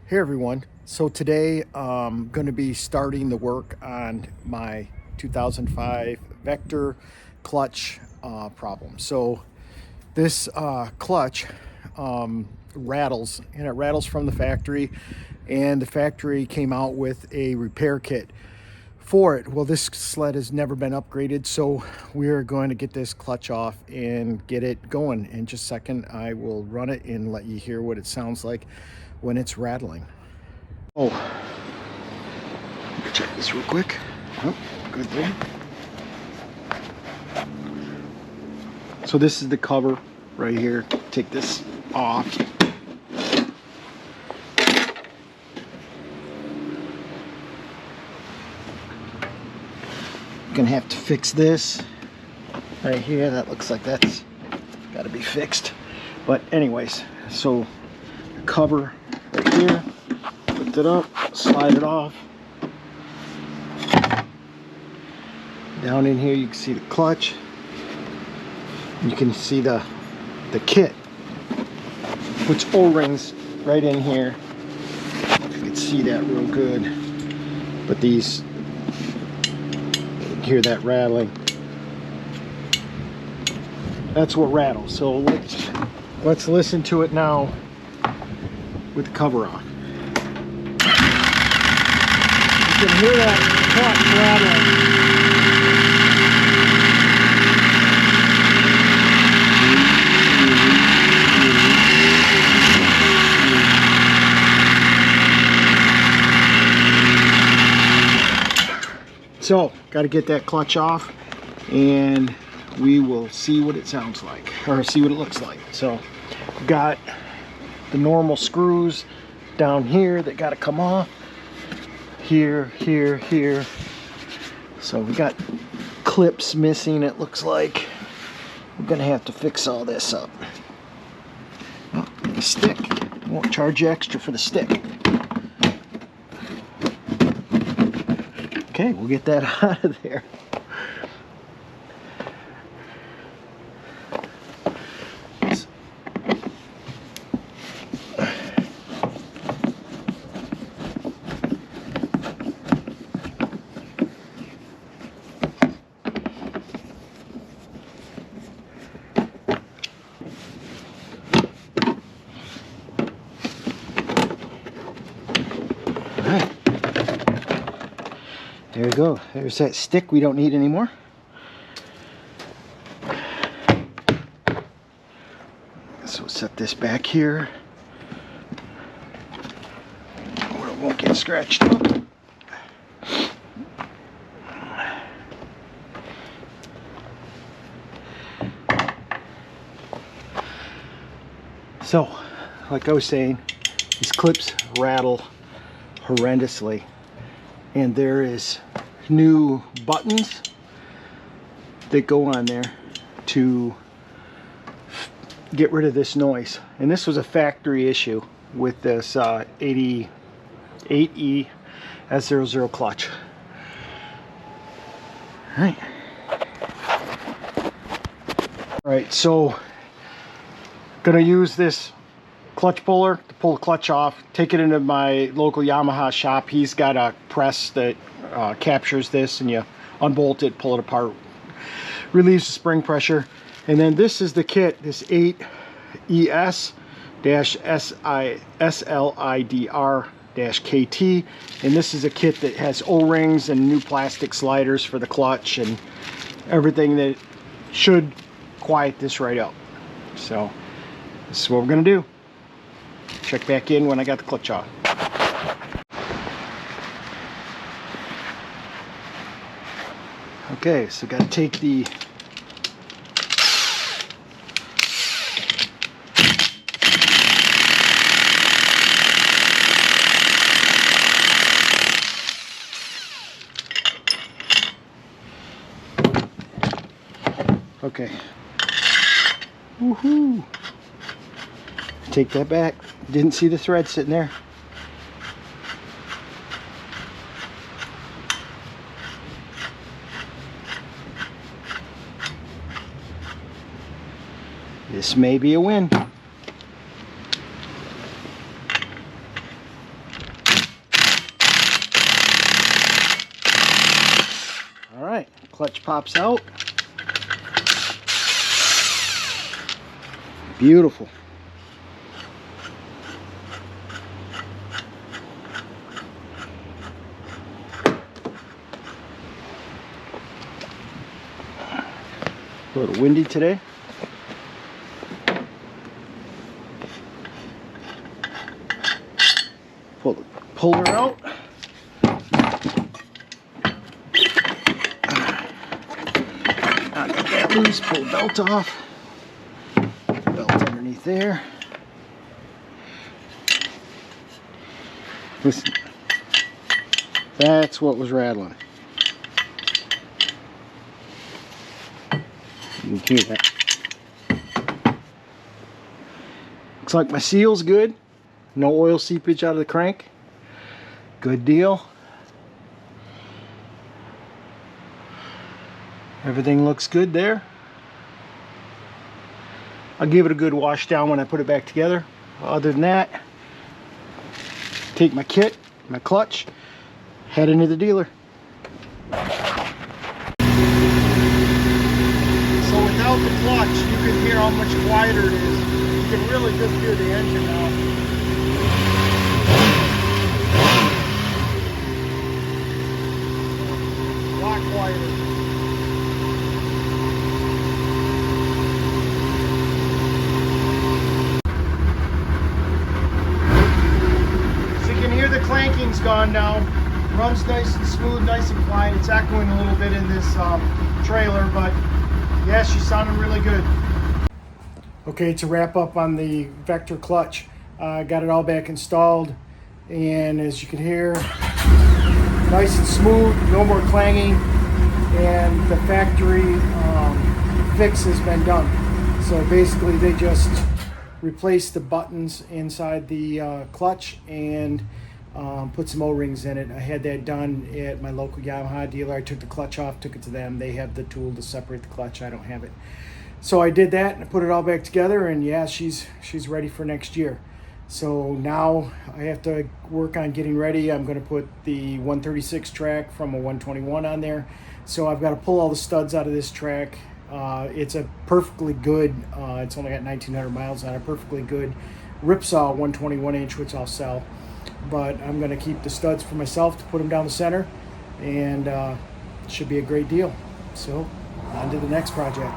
Hey everyone, so today I'm going to be starting the work on my 2005 Vector clutch problem. So this clutch rattles, and it rattles from the factory, and the factory came out with a repair kit for it. Well, this sled has never been upgraded, so we're going to get this clutch off and get it going. In just a second, I will run it and let you hear what it sounds like when it's rattling. Oh, check this real quick. Oh, good thing. So this is the cover right here. Take this off. Gonna have to fix this right here. That looks like that's got to be fixed. But anyways, so the cover right here. Lift it up, slide it off. Down in here you can see the clutch. You can see the kit. Puts O-rings right in here. I don't know if you can see that real good. But these, you can hear that rattling. That's what rattles. So let's listen to it now with the cover on. You can hear that clutch rattling. So, got to get that clutch off, and we will see what it sounds like, or see what it looks like. So, got the normal screws down here that got to come off. Here, here, here. So we got clips missing, it looks like. We're gonna have to fix all this up. Oh, the stick. Won't charge you extra for the stick. Okay, we'll get that out of there. Alright, there we go. There's that stick we don't need anymore. So we'll set this back here where it won't get scratched up. So, like I was saying, these clips rattle horrendously, and there is new buttons that go on there to get rid of this noise. And this was a factory issue with this 88E S00 clutch. Alright, so gonna use this clutch puller to pull the clutch off, take it into my local Yamaha shop. He's got a press that captures this, and you unbolt it, pull it apart, relieves the spring pressure. And then this is the kit, this 8ES-SLIDR-KT, and this is a kit that has O-rings and new plastic sliders for the clutch and everything that should quiet this right up. So this is what we're gonna do. Check back in when I got the clutch off. Okay, so got to take the okay. Woohoo! Take that back. Didn't see the thread sitting there. This may be a win. Clutch pops out. Beautiful. A little windy today. Pull her out. Not get that loose. Pull the belt off. Belt underneath there. Listen, that's what was rattling. You can hear that. Looks like my seal's good. No oil seepage out of the crank. Good deal. Everything looks good there. I'll give it a good wash down when I put it back together. Other than that, take my kit, my clutch, head into the dealer. So without the clutch, you can hear how much quieter it is. You can really just hear the engine now. A lot quieter. The clanking's gone now. Runs nice and smooth, nice and quiet. It's echoing a little bit in this trailer, but yeah, she's sounding really good. Okay, to wrap up on the Vector Clutch, got it all back installed, and as you can hear, nice and smooth, no more clanging, and the factory fix has been done. So basically they just replaced the buttons inside the clutch and put some O-rings in it. I had that done at my local Yamaha dealer. I took the clutch off, took it to them. They have the tool to separate the clutch. I don't have it. So I did that and I put it all back together, and yeah, she's ready for next year. So now I have to work on getting ready. I'm going to put the 136 track from a 121 on there. So I've got to pull all the studs out of this track. It's a perfectly good, it's only got 1900 miles on it, perfectly good ripsaw 121 inch, which I'll sell. But I'm going to keep the studs for myself to put them down the center, and it should be a great deal. So on to the next project.